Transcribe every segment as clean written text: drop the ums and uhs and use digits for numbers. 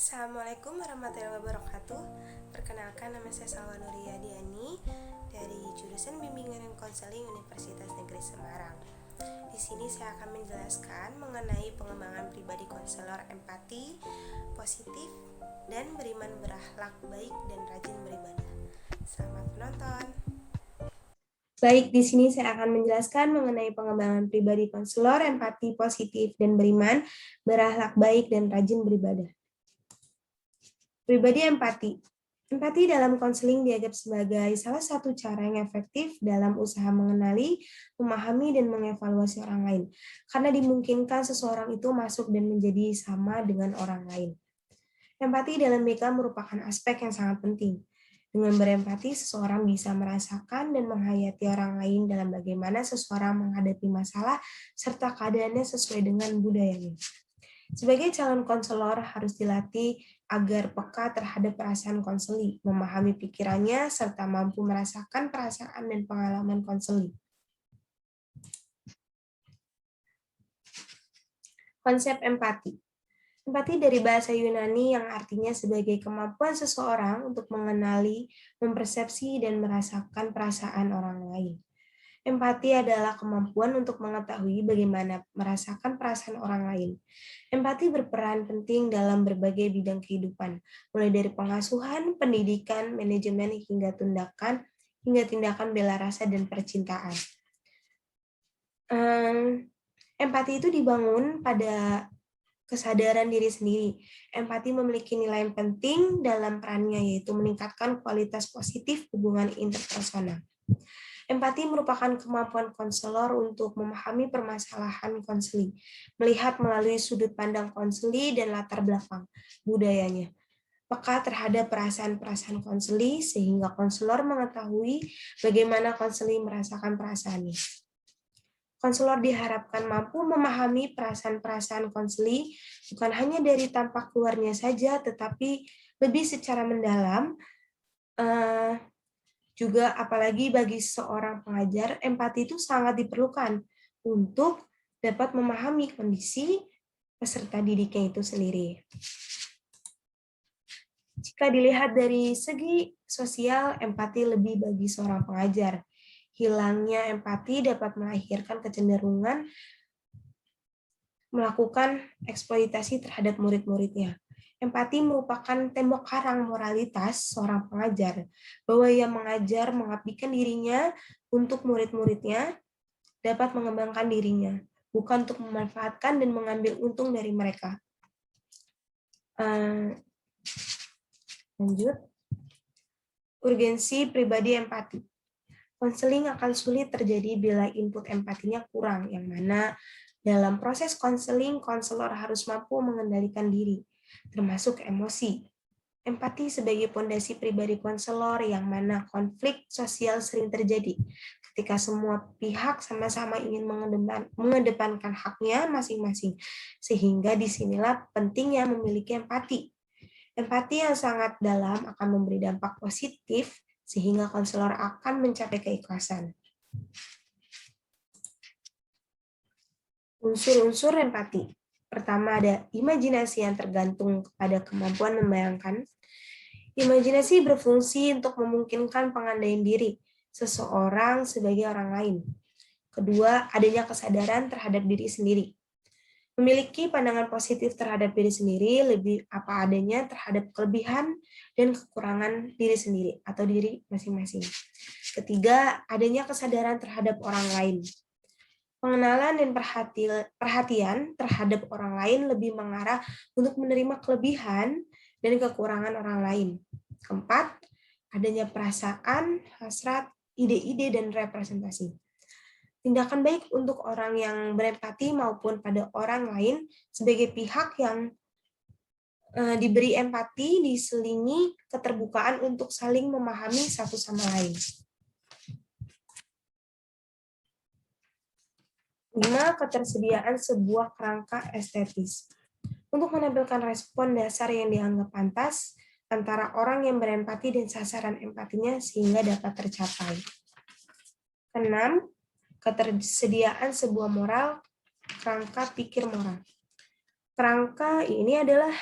Assalamualaikum warahmatullahi wabarakatuh. Perkenalkan, nama saya Salwa Nuria Diani dari jurusan Bimbingan dan Konseling Universitas Negeri Semarang. Di sini saya akan menjelaskan mengenai pengembangan pribadi konselor empati, positif, dan beriman berakhlak baik dan rajin beribadah. Selamat menonton. Baik, di sini saya akan menjelaskan mengenai pengembangan pribadi konselor empati, positif, dan beriman berakhlak baik dan rajin beribadah. Pribadi empati. Empati dalam konseling dianggap sebagai salah satu cara yang efektif dalam usaha mengenali, memahami, dan mengevaluasi orang lain, karena dimungkinkan seseorang itu masuk dan menjadi sama dengan orang lain. Empati dalam BK merupakan aspek yang sangat penting. Dengan berempati, seseorang bisa merasakan dan menghayati orang lain dalam bagaimana seseorang menghadapi masalah serta keadaannya sesuai dengan budayanya. Sebagai calon konselor harus dilatih agar peka terhadap perasaan konseli, memahami pikirannya, serta mampu merasakan perasaan dan pengalaman konseli. Konsep empati. Empati dari bahasa Yunani yang artinya sebagai kemampuan seseorang untuk mengenali, mempersepsi, dan merasakan perasaan orang lain. Empati adalah kemampuan untuk mengetahui bagaimana merasakan perasaan orang lain. Empati berperan penting dalam berbagai bidang kehidupan, mulai dari pengasuhan, pendidikan, manajemen, hingga tindakan bela rasa dan percintaan. Empati itu dibangun pada kesadaran diri sendiri. Empati memiliki nilai yang penting dalam perannya, yaitu meningkatkan kualitas positif hubungan interpersonal. Empati merupakan kemampuan konselor untuk memahami permasalahan konseli, melihat melalui sudut pandang konseli dan latar belakang budayanya, peka terhadap perasaan-perasaan konseli sehingga konselor mengetahui bagaimana konseli merasakan perasaannya. Konselor diharapkan mampu memahami perasaan-perasaan konseli bukan hanya dari tampak luarnya saja, tetapi lebih secara mendalam. Juga apalagi bagi seorang pengajar, empati itu sangat diperlukan untuk dapat memahami kondisi peserta didiknya itu sendiri. Jika dilihat dari segi sosial, empati lebih bagi seorang pengajar. Hilangnya empati dapat melahirkan kecenderungan melakukan eksploitasi terhadap murid-muridnya. Empati merupakan tembok karang moralitas seorang pengajar, bahwa ia mengajar mengabdikan dirinya untuk murid-muridnya dapat mengembangkan dirinya, bukan untuk memanfaatkan dan mengambil untung dari mereka. Lanjut. Urgensi pribadi empati. Konseling akan sulit terjadi bila input empatinya kurang, yang mana dalam proses konseling, konselor harus mampu mengendalikan diri, termasuk emosi. Empati sebagai pondasi pribadi konselor, yang mana konflik sosial sering terjadi ketika semua pihak sama-sama ingin mengedepankan haknya masing-masing, sehingga disinilah pentingnya memiliki empati. Empati yang sangat dalam akan memberi dampak positif sehingga konselor akan mencapai keikhlasan. Unsur-unsur empati. Pertama ada imajinasi yang tergantung kepada kemampuan membayangkan. Imajinasi berfungsi untuk memungkinkan pengandaian diri seseorang sebagai orang lain. Kedua, adanya kesadaran terhadap diri sendiri. Memiliki pandangan positif terhadap diri sendiri, lebih apa adanya terhadap kelebihan dan kekurangan diri sendiri atau diri masing-masing. Ketiga, adanya kesadaran terhadap orang lain. Pengenalan dan perhatian terhadap orang lain lebih mengarah untuk menerima kelebihan dan kekurangan orang lain. Keempat, adanya perasaan, hasrat, ide-ide, dan representasi. Tindakan baik untuk orang yang berempati maupun pada orang lain sebagai pihak yang diberi empati diselingi keterbukaan untuk saling memahami satu sama lain. 5. Ketersediaan sebuah kerangka estetis. Untuk menampilkan respon dasar yang dianggap pantas antara orang yang berempati dan sasaran empatinya sehingga dapat tercapai. 6. Ketersediaan sebuah moral, kerangka pikir moral. Kerangka ini adalah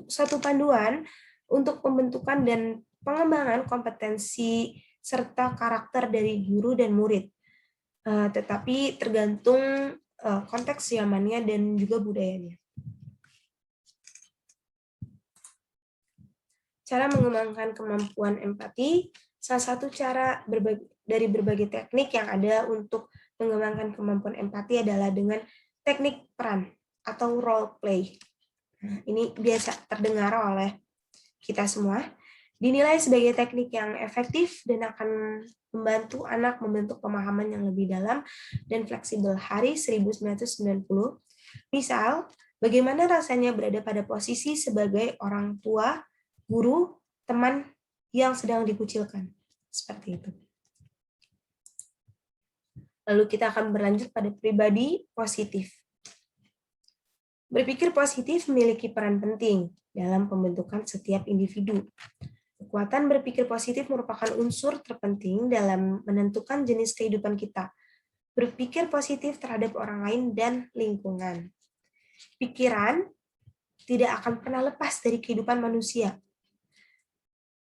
suatu panduan untuk pembentukan dan pengembangan kompetensi serta karakter dari guru dan murid. Tetapi tergantung konteks zamannya dan juga budayanya. Cara mengembangkan kemampuan empati, salah satu cara dari berbagai teknik yang ada untuk mengembangkan kemampuan empati adalah dengan teknik peran atau role play. Nah, ini biasa terdengar oleh kita semua. Dinilai sebagai teknik yang efektif dan akan membantu anak membentuk pemahaman yang lebih dalam dan fleksibel. Hari 1990, misal, bagaimana rasanya berada pada posisi sebagai orang tua, guru, teman yang sedang dikucilkan. Seperti itu. Lalu kita akan berlanjut pada pribadi positif. Berpikir positif memiliki peran penting dalam pembentukan setiap individu. Kekuatan berpikir positif merupakan unsur terpenting dalam menentukan jenis kehidupan kita. Berpikir positif terhadap orang lain dan lingkungan. Pikiran tidak akan pernah lepas dari kehidupan manusia.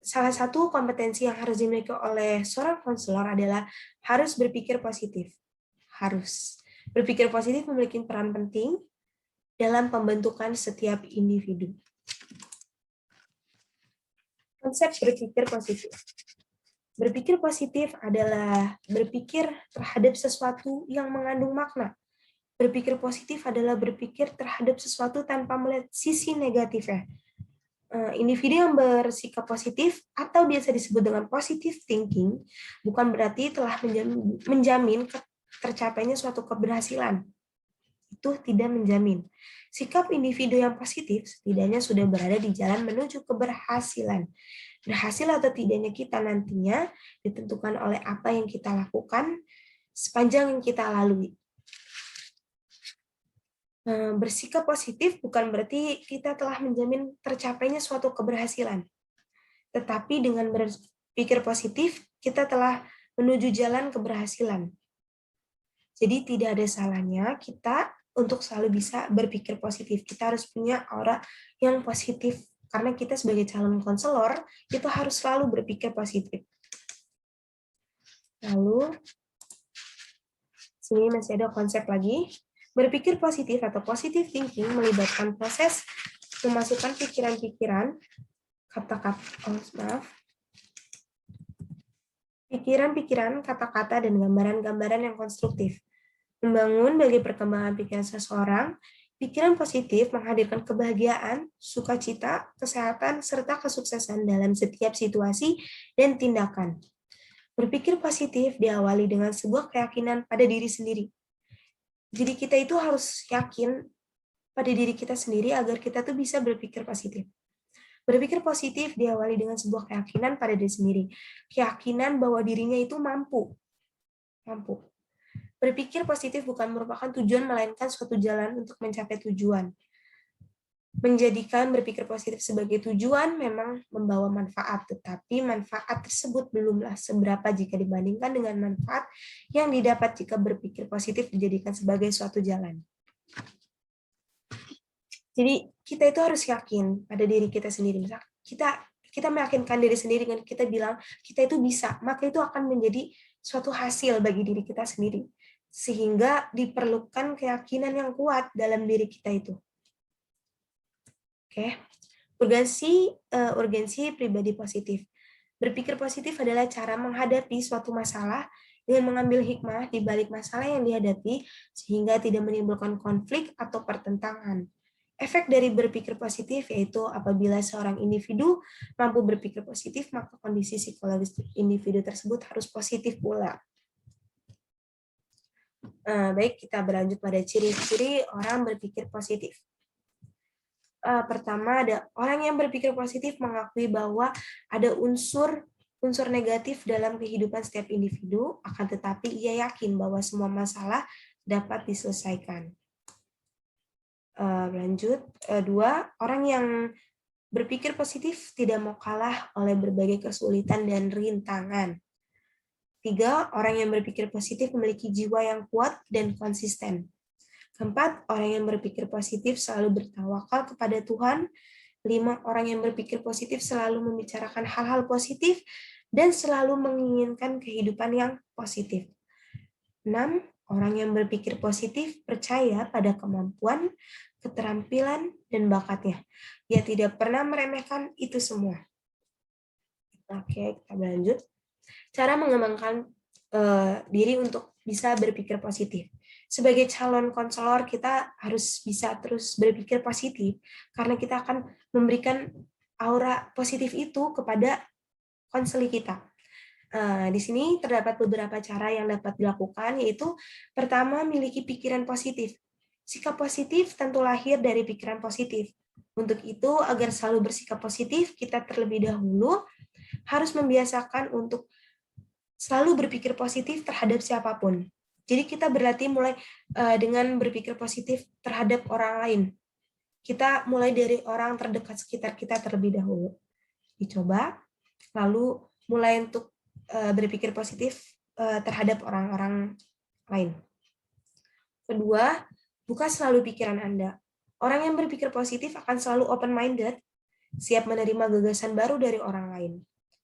Salah satu kompetensi yang harus dimiliki oleh seorang konselor adalah harus berpikir positif. Harus. Berpikir positif memiliki peran penting dalam pembentukan setiap individu. Konsep berpikir positif. Berpikir positif adalah berpikir terhadap sesuatu yang mengandung makna. Berpikir positif adalah berpikir terhadap sesuatu tanpa melihat sisi negatifnya. Individu yang bersikap positif atau biasa disebut dengan positive thinking bukan berarti telah menjamin tercapainya suatu keberhasilan. Itu tidak menjamin. Sikap individu yang positif setidaknya sudah berada di jalan menuju keberhasilan. Berhasil atau tidaknya kita nantinya ditentukan oleh apa yang kita lakukan sepanjang yang kita lalui. Bersikap positif bukan berarti kita telah menjamin tercapainya suatu keberhasilan. Tetapi dengan berpikir positif, kita telah menuju jalan keberhasilan. Jadi tidak ada salahnya kita untuk selalu bisa berpikir positif. Kita harus punya aura yang positif. Karena kita sebagai calon konselor, itu harus selalu berpikir positif. Lalu, sini masih ada konsep lagi. Berpikir positif atau positive thinking melibatkan proses memasukkan pikiran-pikiran, pikiran-pikiran, kata-kata, dan gambaran-gambaran yang konstruktif. Membangun bagi perkembangan pikiran seseorang, pikiran positif menghadirkan kebahagiaan, sukacita, kesehatan, serta kesuksesan dalam setiap situasi dan tindakan. Berpikir positif diawali dengan sebuah keyakinan pada diri sendiri. Jadi kita itu harus yakin pada diri kita sendiri agar kita tuh bisa berpikir positif. Berpikir positif diawali dengan sebuah keyakinan pada diri sendiri. Keyakinan bahwa dirinya itu mampu. Berpikir positif bukan merupakan tujuan, melainkan suatu jalan untuk mencapai tujuan. Menjadikan berpikir positif sebagai tujuan memang membawa manfaat, tetapi manfaat tersebut belumlah seberapa jika dibandingkan dengan manfaat yang didapat jika berpikir positif dijadikan sebagai suatu jalan. Jadi kita itu harus yakin pada diri kita sendiri. Misal kita meyakinkan diri sendiri dengan kita bilang kita itu bisa, maka itu akan menjadi suatu hasil bagi diri kita sendiri. Sehingga diperlukan keyakinan yang kuat dalam diri kita itu. Oke. Urgensi pribadi positif. Berpikir positif adalah cara menghadapi suatu masalah dengan mengambil hikmah di balik masalah yang dihadapi sehingga tidak menimbulkan konflik atau pertentangan. Efek dari berpikir positif yaitu apabila seorang individu mampu berpikir positif, maka kondisi psikologis individu tersebut harus positif pula. Baik, kita berlanjut pada ciri-ciri orang berpikir positif. Pertama, ada orang yang berpikir positif mengakui bahwa ada unsur negatif dalam kehidupan setiap individu, akan tetapi ia yakin bahwa semua masalah dapat diselesaikan. Lanjut, 2, orang yang berpikir positif tidak mau kalah oleh berbagai kesulitan dan rintangan. 3, orang yang berpikir positif memiliki jiwa yang kuat dan konsisten. Keempat, orang yang berpikir positif selalu bertawakal kepada Tuhan. 5, orang yang berpikir positif selalu membicarakan hal-hal positif dan selalu menginginkan kehidupan yang positif. 6, orang yang berpikir positif percaya pada kemampuan, keterampilan, dan bakatnya. Dia tidak pernah meremehkan itu semua. Oke, kita lanjut. Cara mengembangkan diri untuk bisa berpikir positif. Sebagai calon konselor, kita harus bisa terus berpikir positif, karena kita akan memberikan aura positif itu kepada konseli kita. Di sini terdapat beberapa cara yang dapat dilakukan, yaitu pertama, miliki pikiran positif. Sikap positif tentu lahir dari pikiran positif. Untuk itu, agar selalu bersikap positif, kita terlebih dahulu harus membiasakan untuk selalu berpikir positif terhadap siapapun. Jadi kita berlatih mulai dengan berpikir positif terhadap orang lain. Kita mulai dari orang terdekat sekitar kita terlebih dahulu. Dicoba, lalu mulai untuk berpikir positif terhadap orang-orang lain. Kedua, buka selalu pikiran Anda. Orang yang berpikir positif akan selalu open-minded, siap menerima gagasan baru dari orang lain.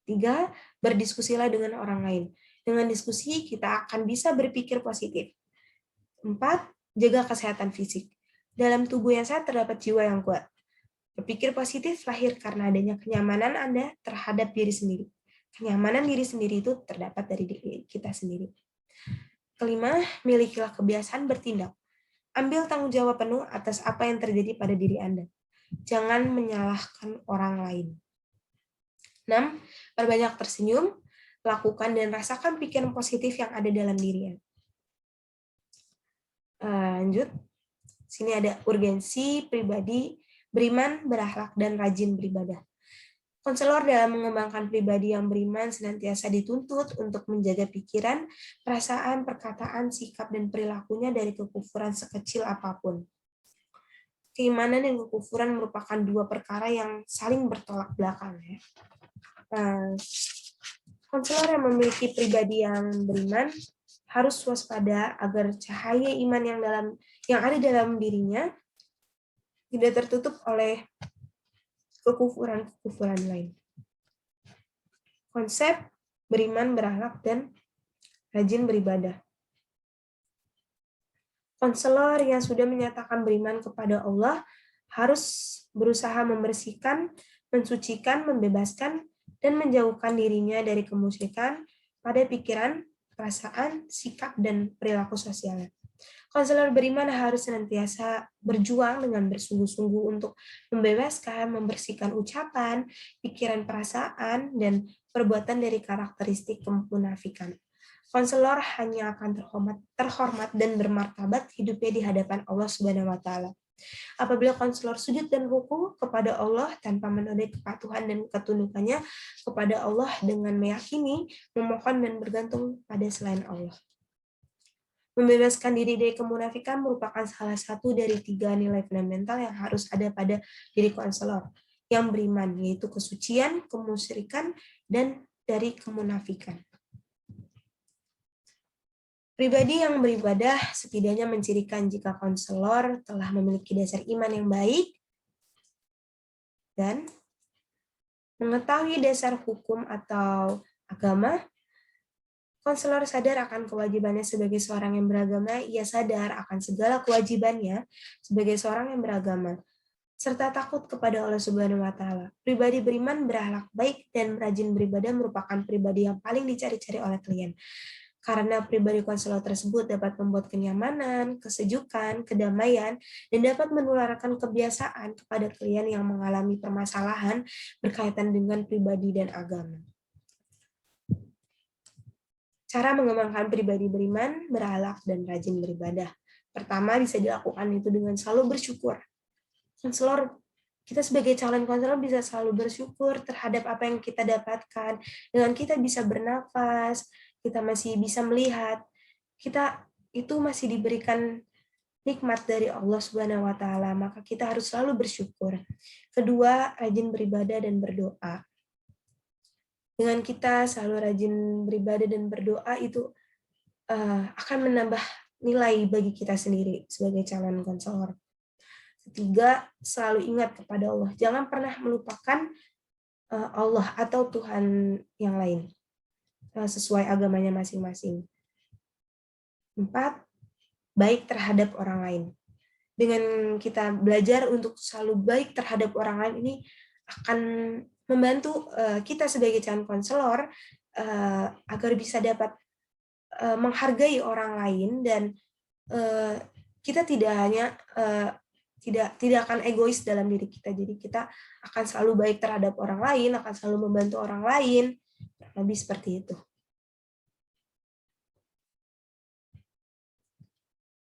3, berdiskusilah dengan orang lain. Dengan diskusi, kita akan bisa berpikir positif. 4, jaga kesehatan fisik. Dalam tubuh yang sehat terdapat jiwa yang kuat. Berpikir positif lahir karena adanya kenyamanan Anda terhadap diri sendiri. Kenyamanan diri sendiri itu terdapat dari diri kita sendiri. Kelima, milikilah kebiasaan bertindak. Ambil tanggung jawab penuh atas apa yang terjadi pada diri Anda. Jangan menyalahkan orang lain. 6. Perbanyak tersenyum, lakukan dan rasakan pikiran positif yang ada dalam diri Anda. Lanjut. Sini ada urgensi pribadi, beriman, berakhlak, dan rajin beribadah. Konselor dalam mengembangkan pribadi yang beriman senantiasa dituntut untuk menjaga pikiran, perasaan, perkataan, sikap, dan perilakunya dari kekufuran sekecil apapun. Keimanan dan kekufuran merupakan dua perkara yang saling bertolak belakang. Konselor yang memiliki pribadi yang beriman harus waspada agar cahaya iman yang ada dalam dirinya tidak tertutup oleh kekufuran lain. Konsep beriman, berakhlak, dan rajin beribadah. Konselor yang sudah menyatakan beriman kepada Allah harus berusaha membersihkan, mensucikan, membebaskan, dan menjauhkan dirinya dari kemusyrikan pada pikiran, perasaan, sikap, dan perilaku sosialnya. Konselor beriman harus senantiasa berjuang dengan bersungguh-sungguh untuk membebaskan, membersihkan ucapan, pikiran, perasaan, dan perbuatan dari karakteristik kemunafikan. Konselor hanya akan terhormat dan bermartabat hidupnya di hadapan Allah Subhanahu wa taala. Apabila konselor sujud dan ruku kepada Allah tanpa menodai kepatuhan dan ketundukannya kepada Allah dengan meyakini, memohon, dan bergantung pada selain Allah. Membebaskan diri dari kemunafikan merupakan salah satu dari 3 nilai fundamental yang harus ada pada diri konselor yang beriman, yaitu kesucian, kemusyrikan, dan dari kemunafikan. Pribadi yang beribadah setidaknya mencirikan jika konselor telah memiliki dasar iman yang baik dan mengetahui dasar hukum atau agama. Konselor sadar akan kewajibannya sebagai seorang yang beragama, ia sadar akan segala kewajibannya sebagai seorang yang beragama, serta takut kepada Allah Subhanahu wa taala. Pribadi beriman, berakhlak baik, dan rajin beribadah merupakan pribadi yang paling dicari-cari oleh klien. Karena pribadi konselor tersebut dapat membuat kenyamanan, kesejukan, kedamaian, dan dapat menularkan kebiasaan kepada klien yang mengalami permasalahan berkaitan dengan pribadi dan agama. Cara mengembangkan pribadi beriman, berakhlak, dan rajin beribadah. Pertama, bisa dilakukan itu dengan selalu bersyukur. Konselor, kita sebagai calon konselor bisa selalu bersyukur terhadap apa yang kita dapatkan. Dengan kita bisa bernafas, kita masih bisa melihat, kita itu masih diberikan nikmat dari Allah Subhanahu wa taala, maka kita harus selalu bersyukur. Kedua, rajin beribadah dan berdoa. Dengan kita selalu rajin beribadah dan berdoa itu akan menambah nilai bagi kita sendiri sebagai calon konselor. Ketiga, selalu ingat kepada Allah. Jangan pernah melupakan Allah atau Tuhan yang lain sesuai agamanya masing-masing. 4, baik terhadap orang lain. Dengan kita belajar untuk selalu baik terhadap orang lain, ini akan membantu kita sebagai calon konselor agar bisa dapat menghargai orang lain, dan kita tidak hanya tidak akan egois dalam diri kita. Jadi kita akan selalu baik terhadap orang lain, akan selalu membantu orang lain, lebih seperti itu.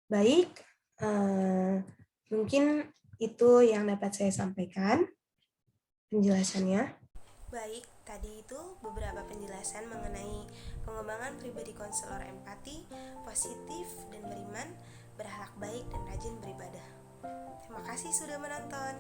Baik, mungkin itu yang dapat saya sampaikan penjelasannya. Baik, tadi itu beberapa penjelasan mengenai pengembangan pribadi konselor empati, positif dan beriman, berakhlak baik dan rajin beribadah. Terima kasih sudah menonton.